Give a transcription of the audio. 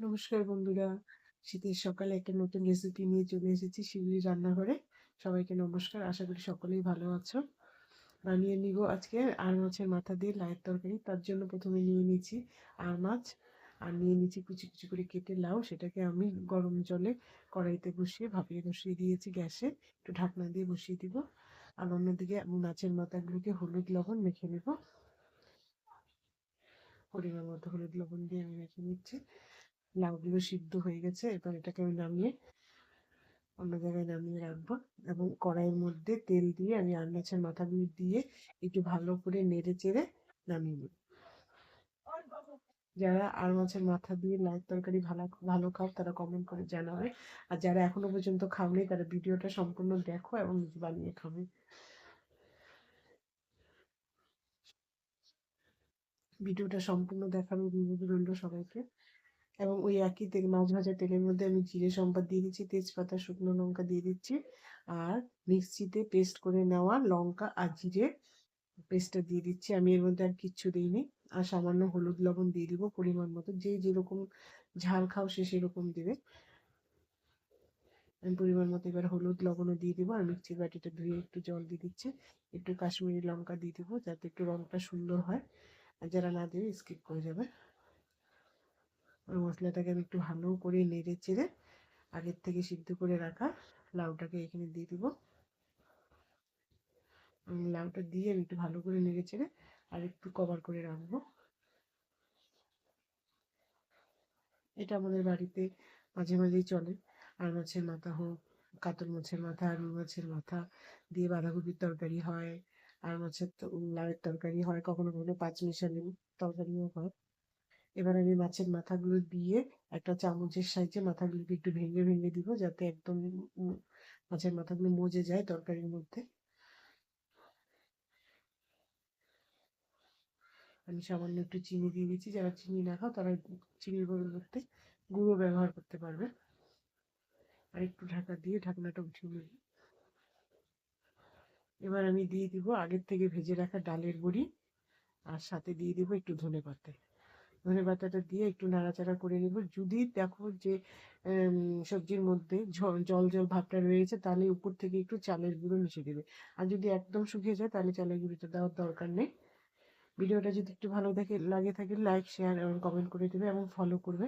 নমস্কার বন্ধুরা, শীতের সকালে একটা নতুন রেসিপি নিয়ে চলে এসেছি শিউলির রান্নাঘরে। সবাইকে নমস্কার, আশা করি সকলেই ভালো আছো। বানিয়ে নিব আজকে আর মাছের মাথা দিয়ে লাউয়ের তরকারি। তার জন্য প্রথমে নিয়ে নিচ্ছি আর মাছ, আর নিয়ে নিচ্ছি কুচি কুচি করে কেটে লাউ। সেটাকে আমি গরম জলে কড়াইতে বসিয়ে ভাপিয়ে বসিয়ে দিয়েছি গ্যাসে, একটু ঢাকনা দিয়ে বসিয়ে দিব। আর অন্যদিকে আমি মাছের মাথাগুলোকে হলুদ লবণ মেখে নেব। পরিমাণ মতো হলুদ লবণ দিয়ে আমি মেখে নিচ্ছি। লাউগুলো সিদ্ধ হয়ে গেছে, এবার এটাকে আমি নামিয়ে অন্য জায়গায় নামিয়ে রাখবো। এবং কড়াইয়ের মধ্যে তেল দিয়ে আমি আর মাছের মাথাগুলো দিয়ে একটু ভালো করে নেড়ে চেড়ে নামিয়ে নিই। যারা আর মাছের মাথা দিয়ে লাউয়ের তরকারি ভালো ভালো খাও তারা কমেন্ট করে জানাবে। আর যারা এখনো পর্যন্ত খাওনি তারা ভিডিওটা সম্পূর্ণ দেখো এবং নিজে বানিয়ে খাবে। ভিডিওটা সম্পূর্ণ দেখার অনুরোধ রইল সবাইকে। এবং ওই একই তেল, মাছ ভাজা তেলের মধ্যে আমি জিরে সম্বাদ দিয়ে দিচ্ছি, তেজপাতা, শুকনো লঙ্কা দিয়ে দিচ্ছি। আর মিক্সিতে পেস্ট করে নেওয়া লঙ্কা আর জিরে পেস্টটা দিয়ে দিচ্ছি। আমি এর মধ্যে আর কিচ্ছু দিইনি। আর সামান্য হলুদ লবণ দিয়ে দিব পরিমাণ মতো, যে যেরকম ঝাল খাও সে সেরকম দেবে। আমি পরিমাণ মতো এবার হলুদ লবণও দিয়ে দিব। আর মিক্সির বাটিটা ধুয়ে একটু জল দিয়ে দিচ্ছি। একটু কাশ্মীরি লঙ্কা দিয়ে দিব যাতে একটু রঙটা সুন্দর হয়। আর যারা না দেবে স্কিপ করে যাবে। ওই মশলাটাকে আমি একটু ভালো করে নেড়ে চেড়ে আগের থেকে সিদ্ধ করে রাখা লাউটাকে এখানে দিয়ে দিব। লাউটা দিয়ে আমি একটু ভালো করে নেড়ে চেড়ে আর একটু কভার করে রাখবো। এটা আমাদের বাড়িতে মাঝে মাঝেই চলে। আর মাছের মাথা হোক, কাতল মাছের মাথা, রুই মাছের মাথা দিয়ে বাঁধাকপির তরকারি হয়। আর মাছের লাউয়ের তরকারি হয়, কখনো কখনো পাঁচমিশালি তরকারিও হয়। এবার আমি মাছের মাথাগুলো দিয়ে একটা চামচের সাহায্যে মাথাগুলোকে একটু ভেঙে ভেঙে দিব যাতে একদম উম, মাছের মাথাগুলো মজে যায় তরকারির মধ্যে। আমি সামান্য একটু চিনি দিয়ে দিচ্ছি, যারা চিনি না খাও তারা চিনির পরিবর্তে গুঁড়ো ব্যবহার করতে পারবে। আর একটু ঢাকা দিয়ে ঢাকনাটা উঠিয়ে নেব। এবার আমি দিয়ে দিব আগের থেকে ভেজে রাখা ডালের বড়ি, আর সাথে দিয়ে দিব একটু ধনেপাতা। ধনেপাতাটা দিয়ে একটু নাড়াচাড়া করে নেব। যদি দেখো যে সবজির মধ্যে জল জল ভাবটা রয়েছে তাহলে উপর থেকে একটু চালের গুঁড়ো মিশিয়ে দেবে। আর যদি একদম শুকিয়ে যায় তাহলে চালের গুঁড়োটা দেওয়ার দরকার নেই। ভিডিওটা যদি একটু ভালো লাগে থাকে লাইক, শেয়ার এবং কমেন্ট করে দেবে এবং ফলো করবে।